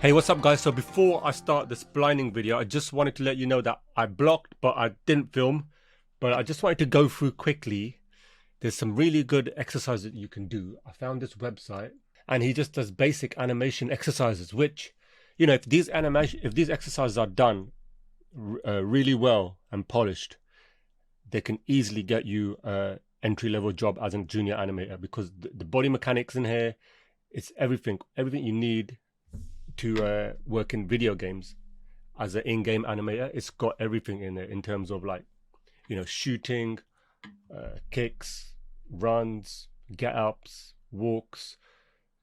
Hey, what's up guys? So before I start this blinding video, I just wanted to let you know that I blocked but I didn't film, but I just wanted to go through quickly. There's some really good exercises that you can do. I found this website and he just does basic animation exercises, which, you know, if these exercises are done really well and polished, they can easily get you entry-level job as a junior animator, because the body mechanics in here, it's everything you need to work in video games as an in-game animator. It's got everything in it in terms of, like, you know, shooting, kicks, runs, get-ups, walks,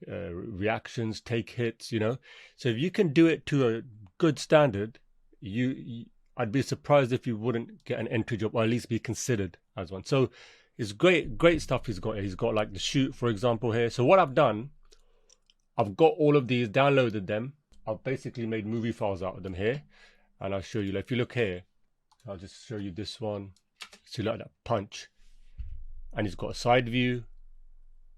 reactions, take hits, you know. So if you can do it to a good standard, I'd be surprised if you wouldn't get an entry job, or at least be considered as one. So it's great stuff he's got. He's got like the shoot, for example, here. So what I've done, I've got all of these, downloaded them. I've basically made movie files out of them here, and I'll show you. Like, if you look here, I'll just show you this one. So like that punch, and he's got a side view,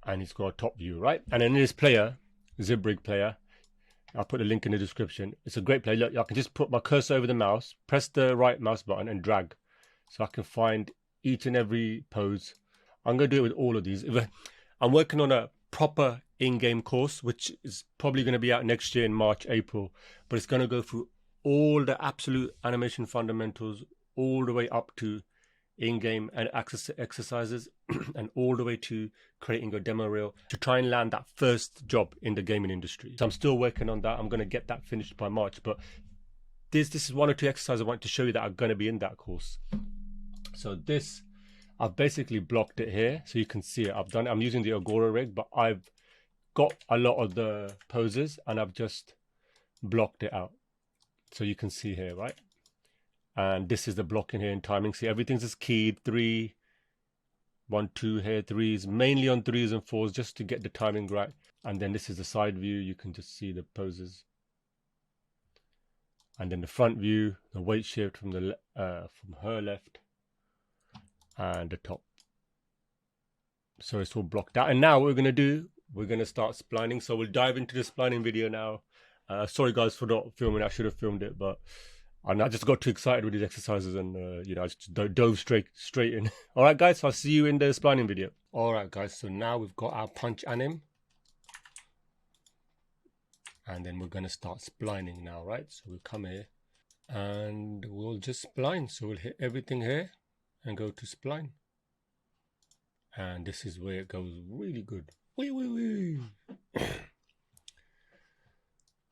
and he's got a top view, right? And then this player, Zibrig player, I'll put a link in the description. It's a great player. Look, I can just put my cursor over the mouse, press the right mouse button, and drag, so I can find each and every pose. I'm going to do it with all of these. I'm working on a proper in-game course, which is probably going to be out next year in March, April, but it's going to go through all the absolute animation fundamentals, all the way up to in-game and exercises, and all the way to creating a demo reel to try and land that first job in the gaming industry. So I'm still working on that. I'm going to get that finished by March, but this is one or two exercises I want to show you that are going to be in that course. So this, I've basically blocked it here so you can see it. I've done it. I'm using the Agora rig, but I've got a lot of the poses and I've just blocked it out, so you can see here, right? And this is the blocking here in timing. See, everything's just keyed 3, 1, 2 here, 3s, mainly on 3s and 4s, just to get the timing right. And then this is the side view. You can just see the poses, and then the front view, the weight shift from the from her left, and the top. So it's all blocked out. And now what we're going to do, we're going to start splining. So we'll dive into the splining video now. Sorry guys for not filming. I should have filmed it, but I just got too excited with these exercises, and you know, I just dove straight in. All right guys, I'll see you in the splining video. All right guys, so now we've got our punch anim, and then we're going to start splining now, right? So we'll come here and we'll just spline. So we'll hit everything here and go to spline. And this is where it goes really good. Wee, wee, wee.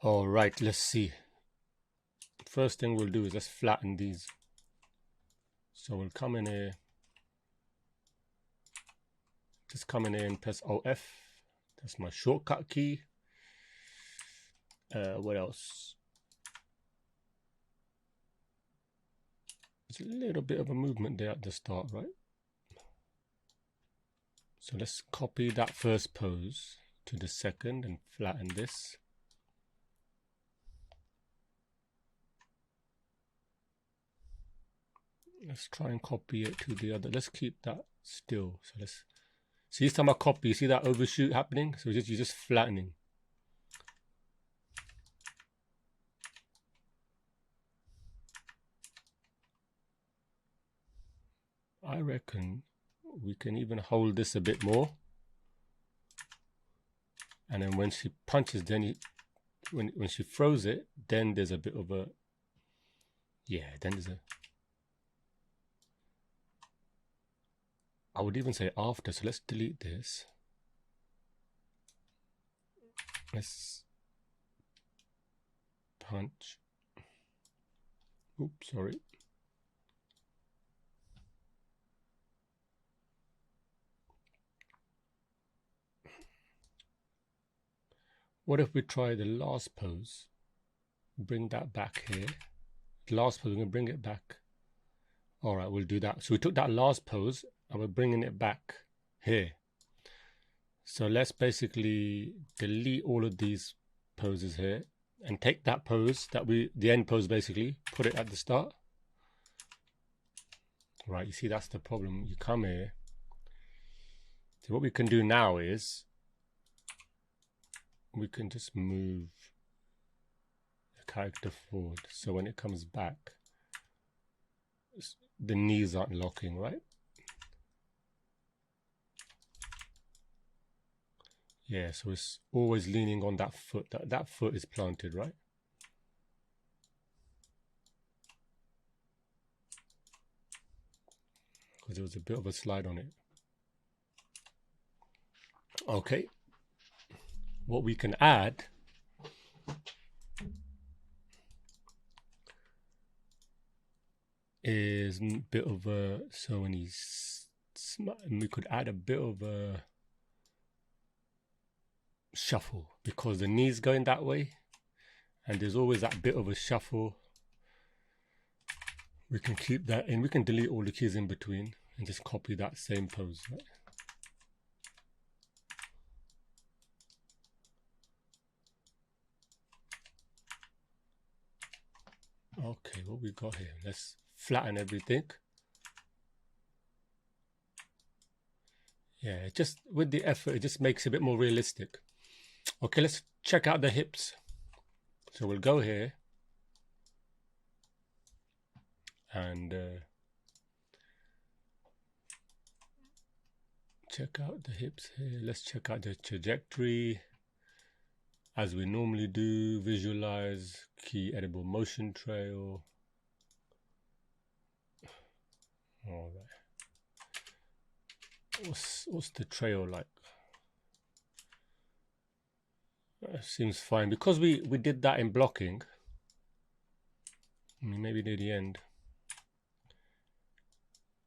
All right, let's see. First thing we'll do is let's flatten these. So we'll come in here. Just come in here and press OF. That's my shortcut key. What else? There's a little bit of a movement there at the start, right? So let's copy that first pose to the second and flatten this. Let's try and copy it to the other. Let's keep that still. So let's see, this time I copy, you see that overshoot happening? So you're just flattening. I reckon we can even hold this a bit more, and then when she punches, then when she throws it, then there's a bit of a, yeah, then there's a, I would even say after. So let's delete this. Let's punch. Oops, sorry. What if we try the last pose? Bring that back here. The last pose, we're going to bring it back. All right, we'll do that. So we took that last pose and we're bringing it back here. So let's basically delete all of these poses here and take that pose, the end pose basically, put it at the start. Right, you see, that's the problem. You come here. So what we can do now is we can just move character forward, so when it comes back, the knees aren't locking, right? Yeah, so it's always leaning on that foot. That foot is planted, right? Because there was a bit of a slide on it. Okay. What we can add is a bit of a, so when he's, we could add a bit of a shuffle because the knee's going that way and there's always that bit of a shuffle. We can keep that in. We can delete all the keys in between and just copy that same pose, right? Okay, what we got here? Let's flatten everything. Yeah, just with the effort, it just makes it a bit more realistic. Okay, let's check out the hips. So we'll go here and check out the hips here. Let's check out the trajectory. As we normally do, visualize key editable motion trail. All right. What's the trail like? Seems fine because we did that in blocking. I mean, maybe near the end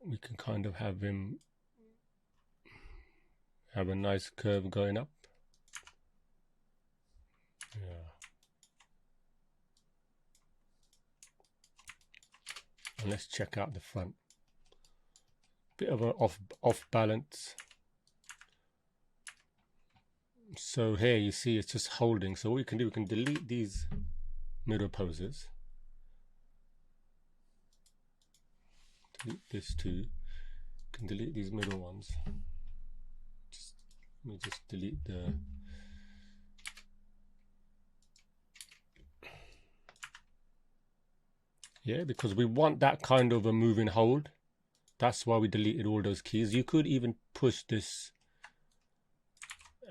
we can kind of have him have a nice curve going up. Yeah. And let's check out the front. Bit of an off balance. So here you see it's just holding. So what we can do, we can delete these middle poses. Delete this too. Can delete these middle ones. Let me just delete the. Yeah, because we want that kind of a moving hold. That's why we deleted all those keys. You could even push this,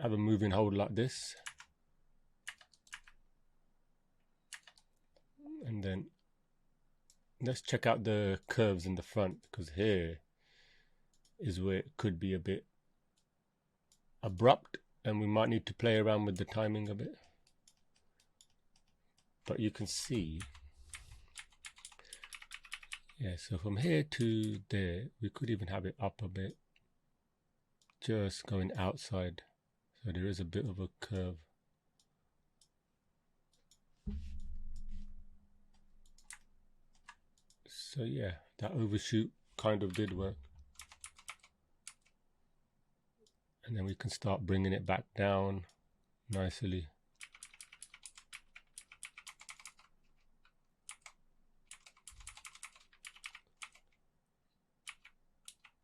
have a moving hold like this. And then let's check out the curves in the front, because here is where it could be a bit abrupt and we might need to play around with the timing a bit. But you can see, yeah, so from here to there, we could even have it up a bit, just going outside. So there is a bit of a curve. So yeah, that overshoot kind of did work. And then we can start bringing it back down nicely.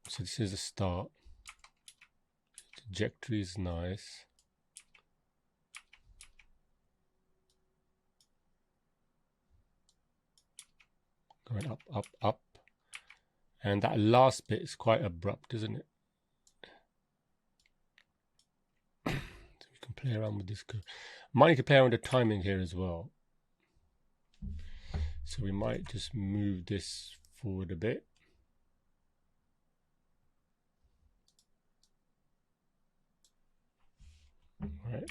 So this is a start. Trajectory is nice. Going up, up, up. And that last bit is quite abrupt, isn't it? So we can play around with this curve. Might need to play around with the timing here as well. So we might just move this forward a bit. Right.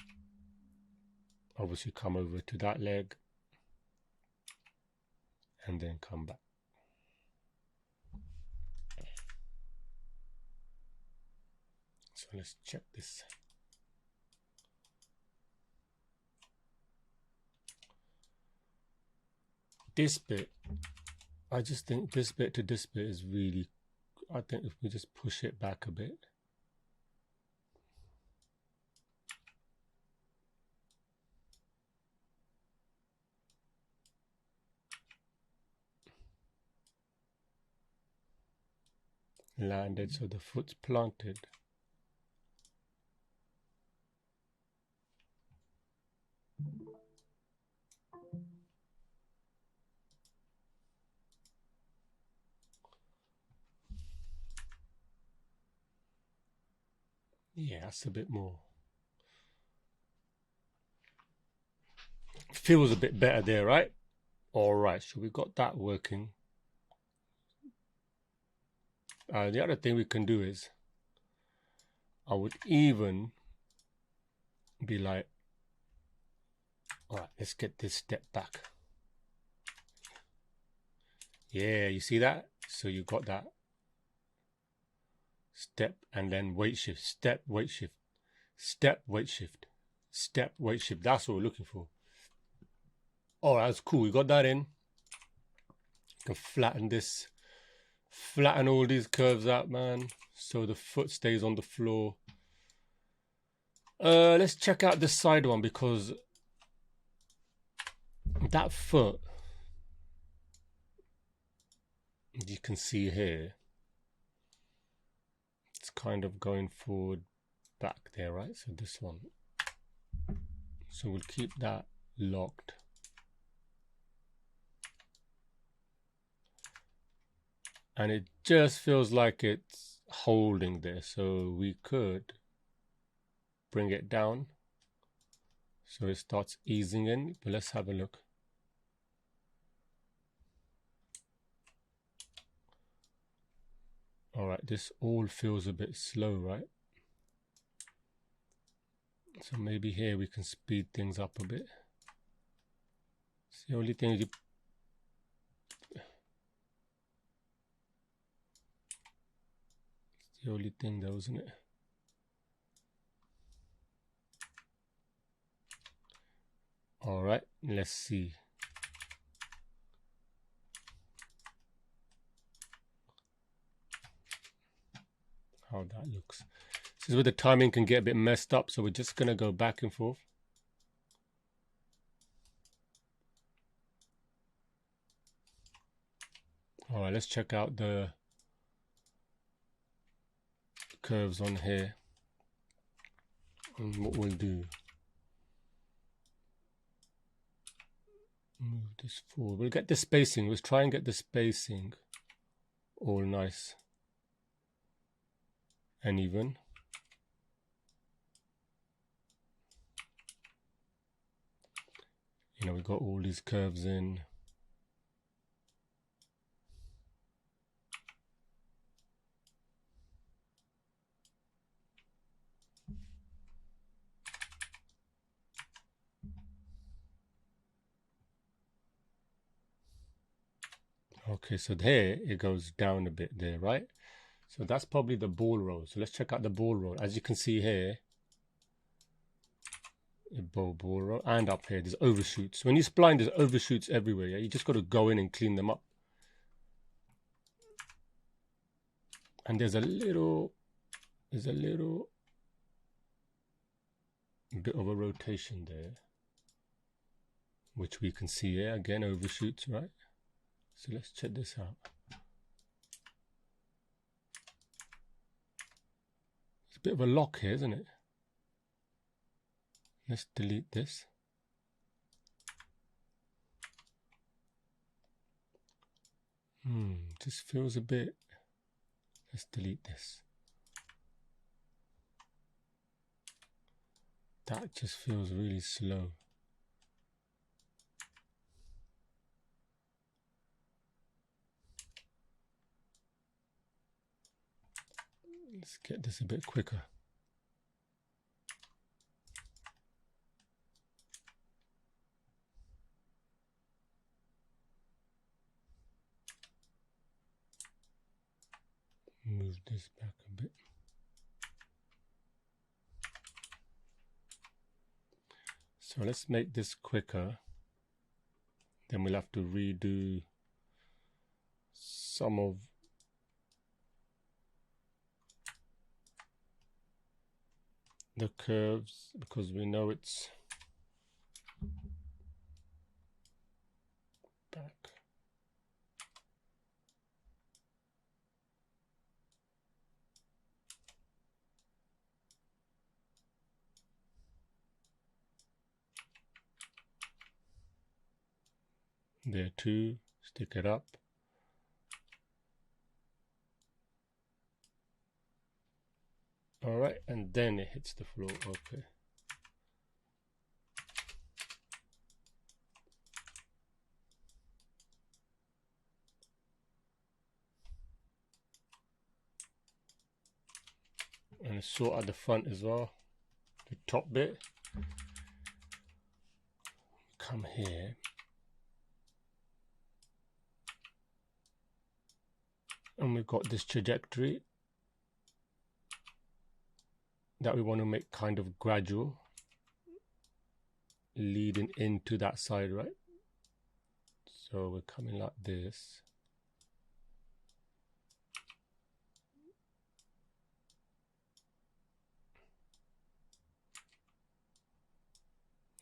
Obviously come over to that leg and then come back. So let's check this. This bit, I just think this bit to this bit is really, I think if we just push it back a bit. Landed, so the foot's planted. Yeah, that's a bit more. Feels a bit better there, right? All right, so we got that working. The other thing we can do is, I would even be like, all right, let's get this step back. Yeah, you see that? So you got that step and then weight shift, step, weight shift, step, weight shift, step, weight shift. That's what we're looking for. All right, that's cool. We got that in. You can flatten this, flatten all these curves out, man, so the foot stays on the floor. Let's check out this side one, because that foot, you can see here, it's kind of going forward, back there, right? So this one. So we'll keep that locked. And it just feels like it's holding there. So we could bring it down so it starts easing in. But let's have a look. All right, this all feels a bit slow, right? So maybe here we can speed things up a bit. It's the only thing though, isn't it? All right, let's see. How that looks. This is where the timing can get a bit messed up, so we're just gonna go back and forth. All right, let's check out the curves on here. And what we'll do, move this forward. We'll get the spacing. Let's try and get the spacing all nice and even. You know, we got all these curves in. Okay, so there it goes down a bit there, right? So that's probably the ball roll. So let's check out the ball roll. As you can see here, a ball roll, and up here there's overshoots. When you spline, there's overshoots everywhere. Yeah, you just got to go in and clean them up. And there's a little bit of a rotation there, which we can see here. Again, overshoots, right? So let's check this out. It's a bit of a lock here, isn't it? Let's delete this. This feels a bit. Let's delete this. That just feels really slow. Let's get this a bit quicker. Move this back a bit. So let's make this quicker. Then we'll have to redo some of the curves because we know it's back. There too, stick it up. All right, and then it hits the floor. Okay. And sort out the front as well, the top bit. Come here. And we've got this trajectory that we want to make kind of gradual, leading into that side, right? So we're coming like this.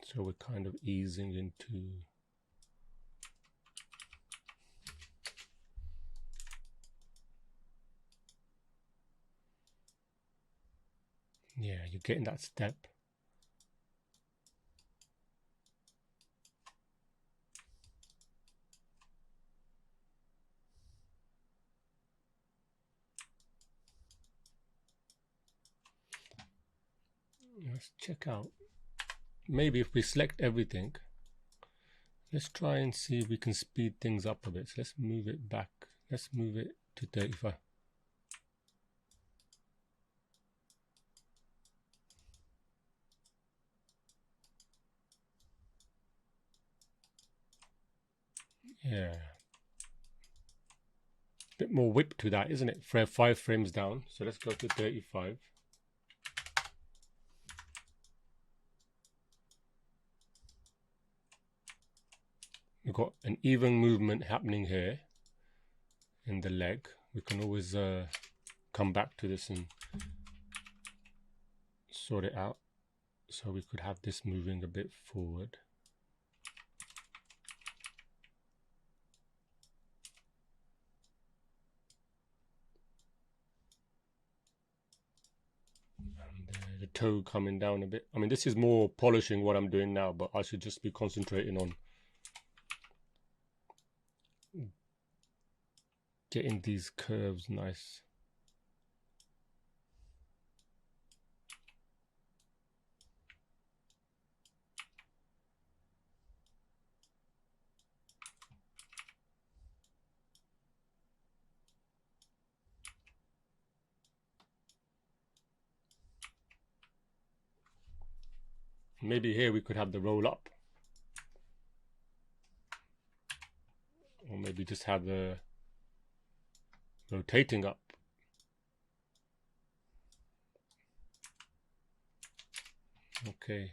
So we're kind of easing into. Yeah, you're getting that step. Let's check out. Maybe if we select everything, let's try and see if we can speed things up a bit. So let's move it back. Let's move it to 35. Yeah. Bit more whip to that, isn't it? 5 frames down. So let's go to 35. We've got an even movement happening here in the leg. We can always come back to this and sort it out. So we could have this moving a bit forward. And the toe coming down a bit. I mean, this is more polishing what I'm doing now, but I should just be concentrating on getting these curves nice. Maybe here we could have the roll up. Or maybe just have the rotating up. Okay.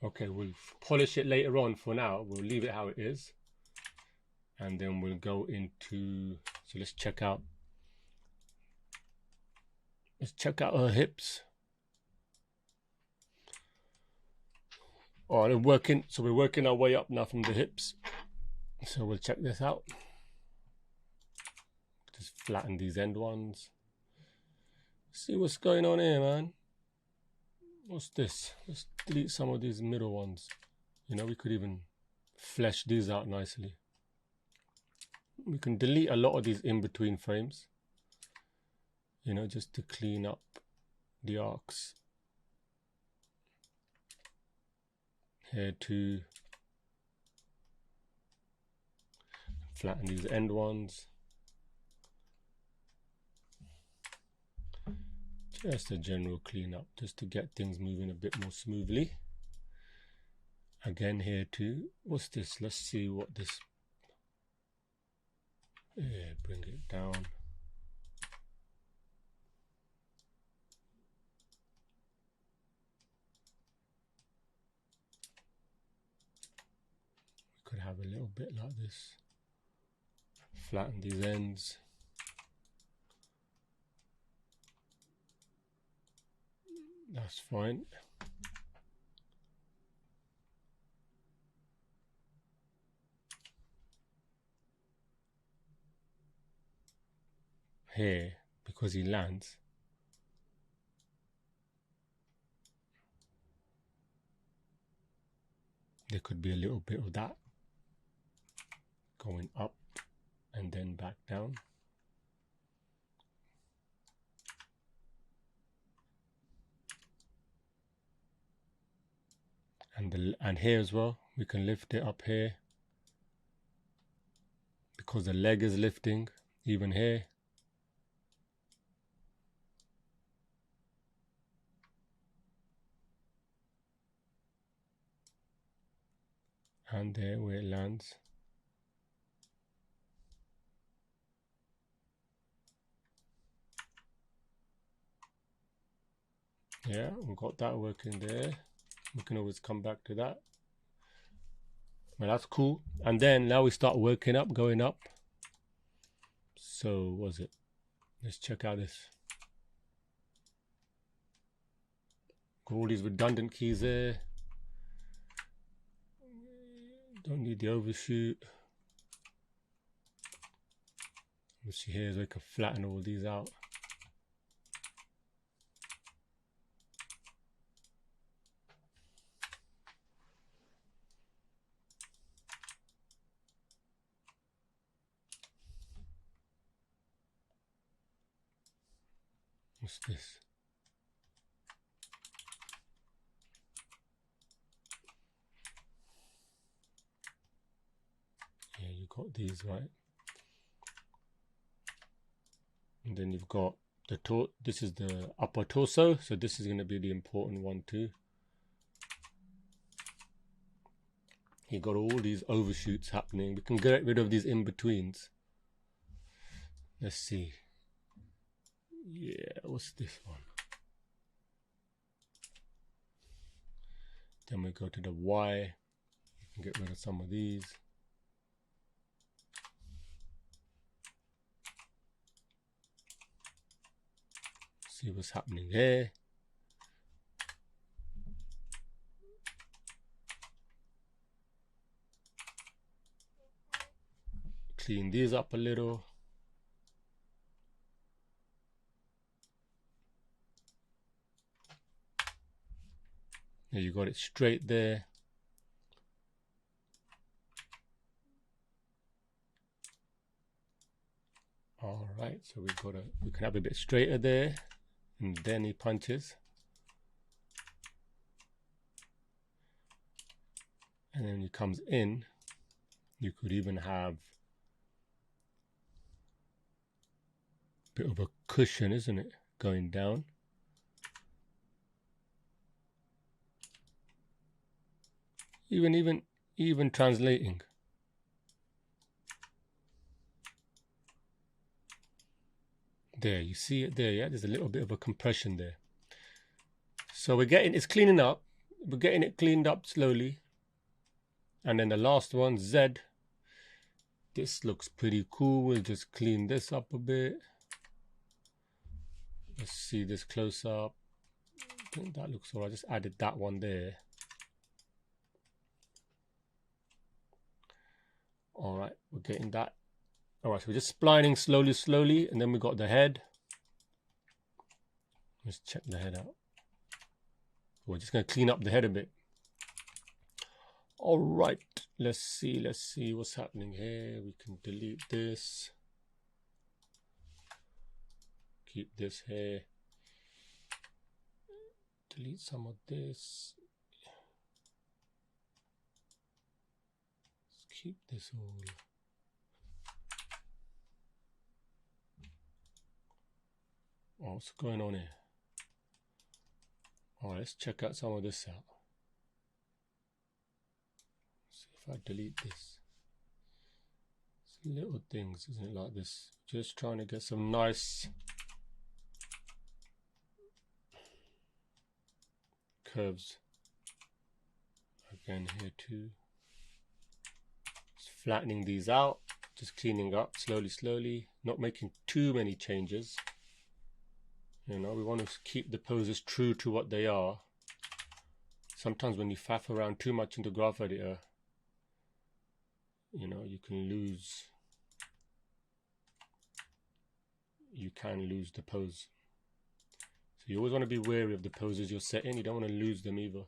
Okay, we'll polish it later on. For now, we'll leave it how it is. And then we'll go into, so let's check out her hips. Oh, so we're working our way up now from the hips. So we'll check this out. Just flatten these end ones. See what's going on here, man. What's this? Let's delete some of these middle ones. You know, we could even flesh these out nicely. We can delete a lot of these in-between frames, you know, just to clean up the arcs. Here too. Flatten these end ones. Just a general cleanup, just to get things moving a bit more smoothly. Again here too. What's this? Let's see what this. Yeah, bring it down. We could have a little bit like this. Flatten these ends. That's fine. Here, because he lands, there could be a little bit of that going up and then back down. And here as well, we can lift it up here because the leg is lifting, even here. And there where it lands. Yeah, we've got that working there. We can always come back to that. Well, that's cool. And then now we start working up, going up. So, what was it? Let's check out this. Got all these redundant keys there. Don't need the overshoot. Let's see here, so we can flatten all these out. What's this? Yeah, you got these, right? And then you've got the this is the upper torso, so this is going to be the important one too. You got all these overshoots happening. We can get rid of these in-betweens. Let's see. Yeah, what's this one? Then we go to the Y. You can get rid of some of these. See what's happening here. Clean these up a little. There you got it straight there. All right, so we can have a bit straighter there, and then he punches. And then when he comes in, you could even have a bit of a cushion, isn't it, going down. Even translating. There, you see it there, yeah? There's a little bit of a compression there. So it's cleaning up. We're getting it cleaned up slowly. And then the last one, Z. This looks pretty cool. We'll just clean this up a bit. Let's see this close up. I think that looks all right. I just added that one there. All right, we're getting that. All right, so we're just splining slowly, and then we got the head. Let's check the head out. We're just going to clean up the head a bit. All right, let's see what's happening here. We can delete this. Keep this here. Delete some of this. Let's keep this all. Oh, what's going on here? All right, let's check out some of this out. See if I delete this. It's little things, isn't it, like this? Just trying to get some nice curves. Again here too. Just flattening these out, just cleaning up slowly, not making too many changes. You know, we want to keep the poses true to what they are. Sometimes when you faff around too much into Graph Editor, you know, you can lose the pose. So you always want to be wary of the poses you're setting. You don't want to lose them either.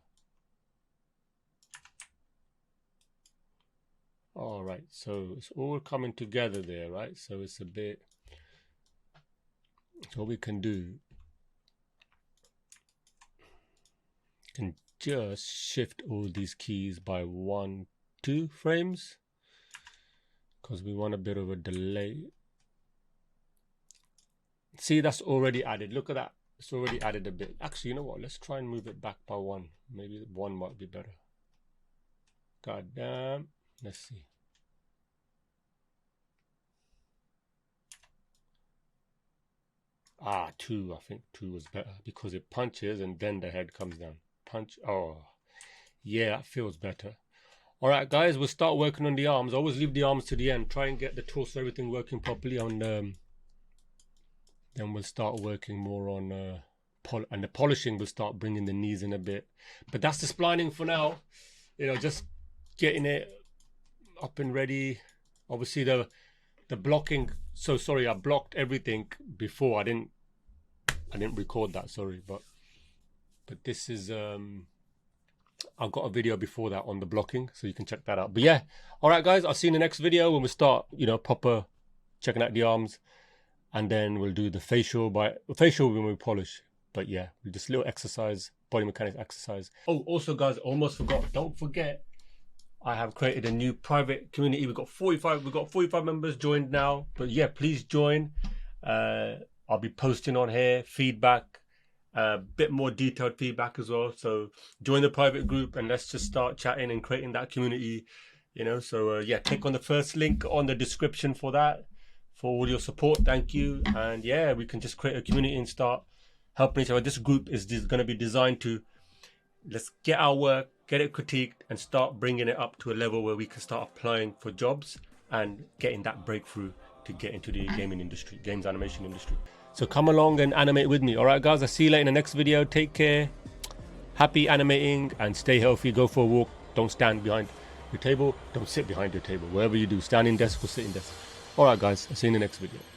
All right, so it's all coming together there, right? So it's a bit, so what we can do, can just shift all these keys by 1, 2 frames because we want a bit of a delay. See, that's already added. Look at that. It's already added a bit. Actually, you know what? Let's try and move it back by 1. Maybe 1 might be better. God damn. Let's see. Ah, 2. I think 2 was better because it punches and then the head comes down. Punch. Oh, yeah, that feels better. All right, guys, we'll start working on the arms. Always leave the arms to the end. Try and get the torso, everything working properly on then we'll start working more on and the polishing will start bringing the knees in a bit. But that's the splining for now. You know, just getting it up and ready. Obviously the blocking. So sorry, I blocked everything before. I didn't record that. Sorry, but this is I've got a video before that on the blocking, so you can check that out. But yeah, all right, guys, I'll see you in the next video when we start, you know, proper checking out the arms. And then we'll do the facial when we polish. But yeah, just a little exercise, body mechanics exercise. Oh, also guys, almost forgot. Don't forget, I have created a new private community. We've got 45 members joined now. But yeah, please join. I'll be posting on here feedback, a bit more detailed feedback as well. So join the private group and let's just start chatting and creating that community. You know, so yeah, click on the first link on the description for that. For all your support, thank you. And yeah, we can just create a community and start helping each other. This group is going to be designed to, let's get our work, get it critiqued, and start bringing it up to a level where we can start applying for jobs and getting that breakthrough to get into the gaming industry, games animation industry. So come along and animate with me. All right, guys, I'll see you later in the next video. Take care. Happy animating and stay healthy. Go for a walk. Don't stand behind your table. Don't sit behind your table. Wherever you do, standing desk or sitting desk. All right, guys, I'll see you in the next video.